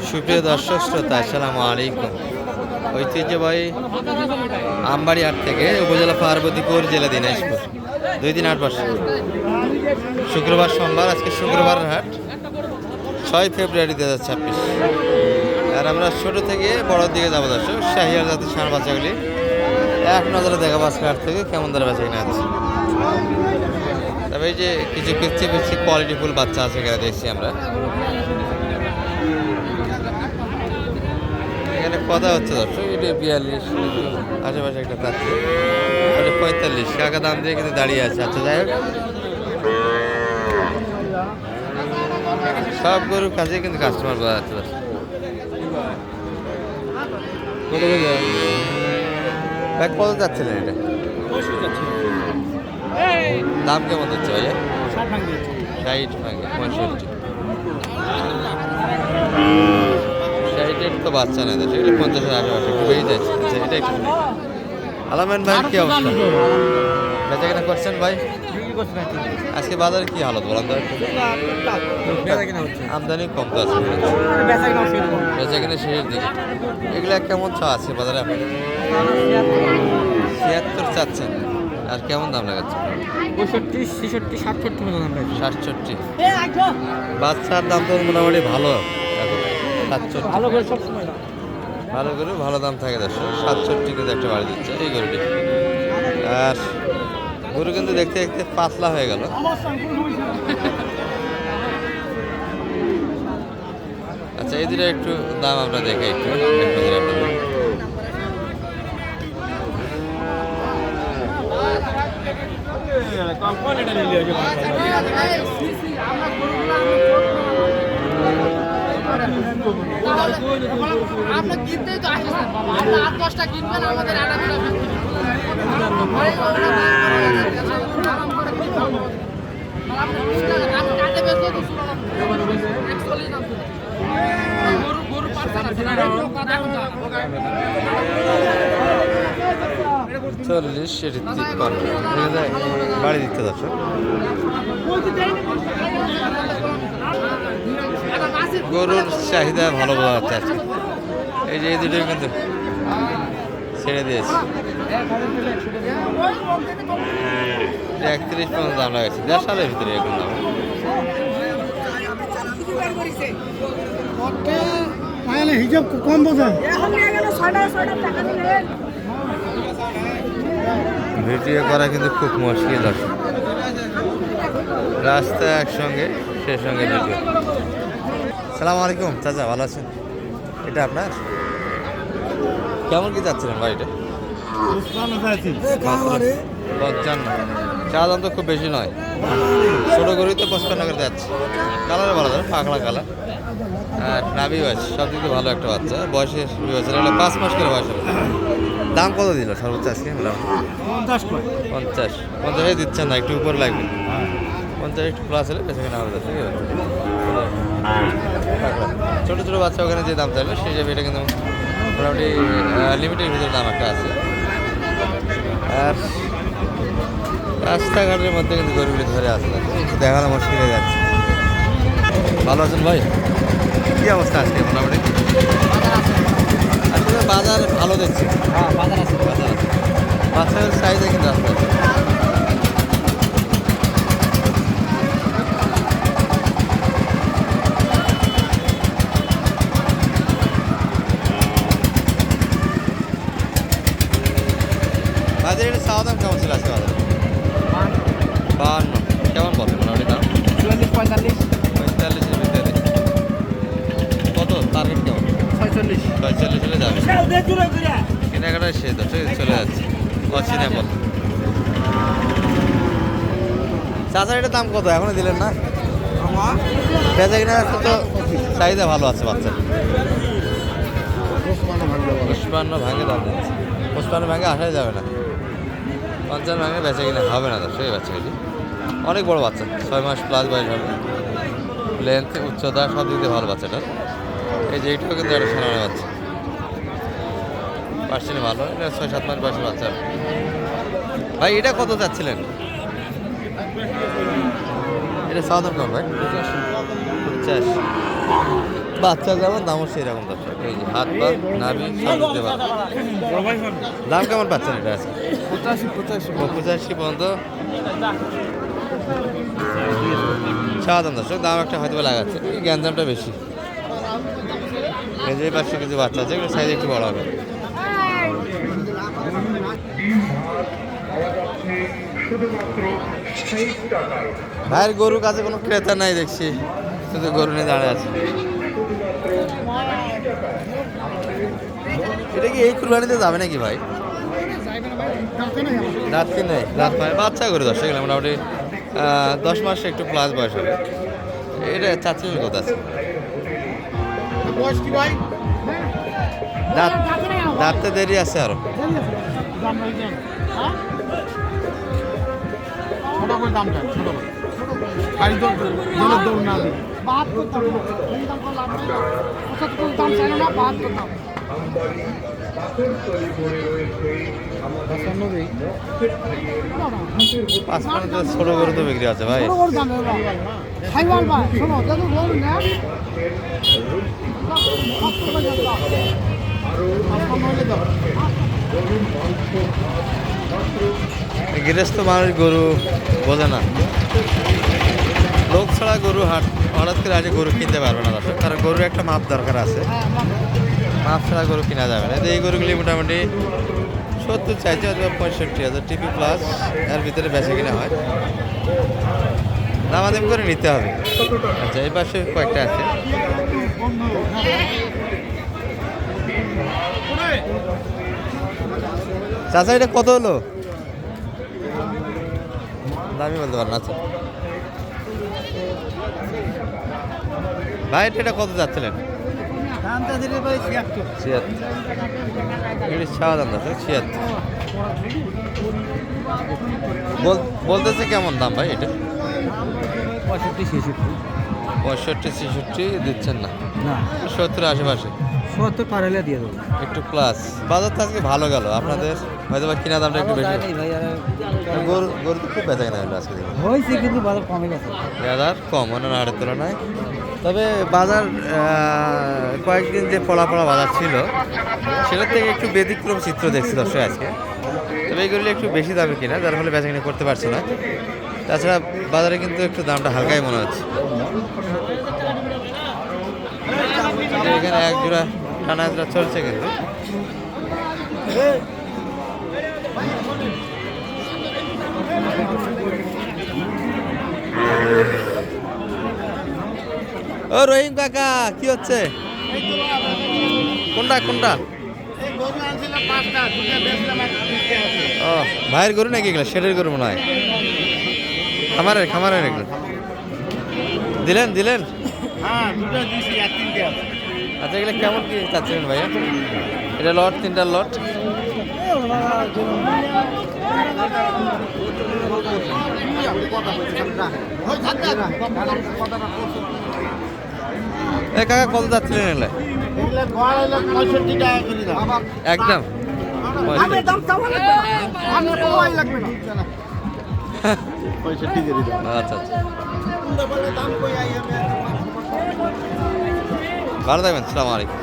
সুপ্রিয় দর্শক শ্রোতা, আসসালামু আলাইকুম। ঐতিহ্যবাহী আমবাড়ি হাট থেকে উপজেলা পার্বতীপুর, জেলা দিনাজপুর, 2 দিন 8 বছর, শুক্রবার সোমবার। আজকে শুক্রবার হাট 6 ফেব্রুয়ারি 2026। আর আমরা ছোট থেকে বড়োর দিকে যাবো দর্শক। শাহিয়াল জাতের ষাঁড় বাচ্চাগুলি এক নজরে দেখাবো আজকে হাট থেকে কেমন দরে বাচ্চা কিনা আছে। তবে এই যে কিছু পিচ্ছি পিচ্ছি কোয়ালিটিফুল বাচ্চা আছে এখানে দেখছি আমরা। এখানে কথা হচ্ছে দর্শক, এটা 42 আশেপাশে একটা পাচ্ছে, ওটা 45 টাকা দাম দিয়ে কিন্তু দাঁড়িয়ে আছে। আচ্ছা, যাই হোক, সব গরুর কাছে কিন্তু কাস্টমার পাওয়া যাচ্ছে দর্শক। ভাই কত যাচ্ছিলেন এটা? দাম কেমন হচ্ছে ভাইয়া? 60 ভাঙে 65। 60 তো বাচ্চা নেই, সেগুলো 50-এর আশেপাশে একটু বেরিয়ে যাচ্ছে। আচ্ছা, এটা একটু আলামেন ভাই কি অবস্থা? বেচা কেনা করছেন ভাই? আজকে বাজারে কি হালত বলেন তো? আমদানি কম তো আছে, বেচা কেনা শেষের দিকে। এগুলো কেমন চা আছে বাজারে আপনাদের? 76 চাচ্ছেন। আর কেমন দাম লাগাচ্ছে? 65, 66, 67 মতো দাম লাগে। 67। বাচ্চার দাম তো মোটামুটি ভালো এখন। 67 ভালো করে সব সময় না। ভালো করে ভালো দাম থাকে দর্শক। 67 কিন্তু একটা বাড়ি দিচ্ছে এই গরুটি। আর গরু কিন্তু দেখতে দেখতে পাতলা হয়ে গেল। আচ্ছা, এই দুটো একটু দাম আমরা দেখে একটু আপনাদের। আপনি কিনতেই তো আসেন বাবা, আপনি 8-10টা কিনবেন, আমাদের চল্লিশ, সেটি 53 বাড়ি দিতে দর্শক। গরুর চাহিদা ভালো বোঝা যাচ্ছে আজকে। এই যে এই দুটোই কিন্তু ছেড়ে দিয়েছে। 31 পর্যন্ত দাম লাগাচ্ছে, 1.5 সালের ভিতরে এখন দাম। হিসাব কম বোঝেন। ভিডিও করা কিন্তু খুব মুশকিল আছে, রাস্তা একসঙ্গে সে সঙ্গে ভিডিও। সালাম আলাইকুম চাচা, ভালো আছেন? এটা আপনার কেমন কি যাচ্ছিলেন ভাই? এটা 55। চা দাম তো খুব বেশি নয়, ছোটো গরুই তো 55 করে যাচ্ছে। কালারে ভালো ধরো, পাকড়া কালার। আর নাভি বয়স সব দিকে ভালো একটা বাচ্চা, বয়সে 5 মাস করে বয়স হবে। দাম কত দিল সর্বোচ্চ আজকে? 50 দিচ্ছেন না, একটু উপরে লাগবে। 50 একটু প্লাস হলে বেশি কেনা হবে। ছোটো ছোটো বাচ্চা ওখানে যে দাম চাইলো সেই হিসাবে এটা কিন্তু মোটামুটি লিমিটের ভিতরে দাম একটা আছে। আর রাস্তাঘাটের মধ্যে কিন্তু গরুগুলি ধরে আসছে, দেখানো মুশকিল হয়ে যাচ্ছে। ভালো আছেন ভাই? কী অবস্থা আজকে মোটামুটি? আসলে বাজার ভালো দেখছি। বাজার আছে। বাচ্চাদের চাহিদা কিন্তু আসতে বাজারে এটা চাওয়া দাম কেমন ছিল আজকে বাজারে? 52। কেমন বলেন মোটামুটি দাম? 45। 45-এর ভিতরে। কত টার্গেট কেমন? 46 হলে যাবে। কেনাকাটায় শেষ দর্শক, চলে যাচ্ছে অচিনে বল। চাচার এটার দাম কত এখনো দিলেন না? বেচা কিনা তো চাহিদা ভালো আছে বাচ্চার। 55 ভাঙে দাম দিচ্ছে। 55 ভাঙে আসাই যাবে না, 55 ভাঙে বেচা কিনা হবে না দর্শক। এই বাচ্চাগুলি অনেক বড় বাচ্চা, 6 মাস প্লাস বয়স হবে। লেন্থ, উচ্চতা সব দিক দিয়ে ভালো বাচ্চাটার। এই যে এইটাও কিন্তু একটা সামনে বাচ্চা, পার্সেন্ট ভালো। এটা 6-7 মাস বয়সের বাচ্চা। ভাই এটা কত চাচ্ছিলেন? এটা সাউদার্ন কম ভাই 50। বাচ্চা যেমন দামও সেই রকম দর্শক। এই যে হাত পা নাভি সব দিতে পারবে। দাম কেমন পাচ্ছেন এটা আছে? 85 পর্যন্ত চাওয়া দাম দর্শক। দাম একটা হয়তো বা লাগাচ্ছে, এই গ্যাঞ্জামটা বেশি। এই যে পাশে কিছু বাচ্চা আছে, এগুলো সাইজ একটু বড় হবে। ভাইয়ের গরুর কাছে কোনো ক্রেতা নাই দেখছি, শুধু গরু নিয়ে দাঁড়িয়ে আছে। এটা কি এই কুরবানিতে যাবে নাকি ভাই? রাত্রি নেই, রাত পায় বাচ্চা গরু দর্শক, এগুলো মোটামুটি 10 মাস একটু প্লাস বয়স হবে। এটা চাচ্ছিলেন কত আছে? বয়স কি ভাই? দাঁত দাঁততে দেরি আছে আরো। দাম রয়েছে হ্যাঁ ছোট করে দাম চান, ছোট করে গাড়ি দৌড় জলের দৌড় না দিই 72 দাম দাম করে লাভ নেই। 75 দাম চাই না, 72 দাম। পাঁচ পনেরো ছোট গরু তো বিক্রি আছে ভাই। ছোট করে দাম সাইওয়াল ভাই শোনো দেখো গরু না গৃহস্থ মানুষ গরু বোঝে না, লোক ছাড়া গরু হঠাৎ করে আগে গরু কিনতে পারবে না দর্শক, কারণ গরুর একটা মাপ দরকার আছে, মাপ ছাড়া গরু কিনা যাবে না। এই গরুগুলি মোটামুটি 70 চাইছে অথবা 65,000 টিপি প্লাস এর ভিতরে বেচা কিনা হয়, দামাদামি করে নিতে হবে। আচ্ছা এই পাশে কয়েকটা আছে। চাচা এটা কত হলো? দামি বলতে পারেন। আচ্ছা ভাই এটা কত যাচ্ছিলেন? 76 এটা ছাড়া দাম আছে 76। বলতেছে কেমন দাম ভাই এটা? 65-66 দিচ্ছেন না? 70 আশেপাশে 70 পার হলে দিয়ে দেবো একটু প্লাস। বাজার তো আজকে ভালো গেল আপনাদের, হয়তো বা কিনা দামটা একটু বেশি। গরু গরু তো খুব বেচা কিনা হলো আজকে, হয়েছে কিন্তু বাজার কমে গেছে। বাজার কম অন্যান্য হাটের তুলনায়। তবে বাজার কয়েকদিন যে পড়া বাজার ছিল সেটার থেকে একটু ব্যতিক্রম চিত্র দেখছি দর্শক আজকে। তবে এইগুলি একটু বেশি দামে কিনা, যার ফলে বেচা কিনা করতে পারছে না। তাছাড়া বাজারে কিন্তু একটু দামটা হালকাই মনে হচ্ছে। এখানে এক জোড়া টানা জোড়া চলছে কিন্তু। ও রহিম কাকা কি হচ্ছে? কোনটা কোনটা? ও ভাইয়ের গরু নাকি এগুলো? শেডের গরু মনে হয়, খামারের এগুলো। দিলেন? আচ্ছা এগুলো কেমন কি চাচ্ছিলেন ভাইয়া? এটা লট, 3টা লট। কাকা কত যাচ্ছিলেন এগুলো? একদম আচ্ছা ভালো থাকবেন, সালাম আলাইকুম।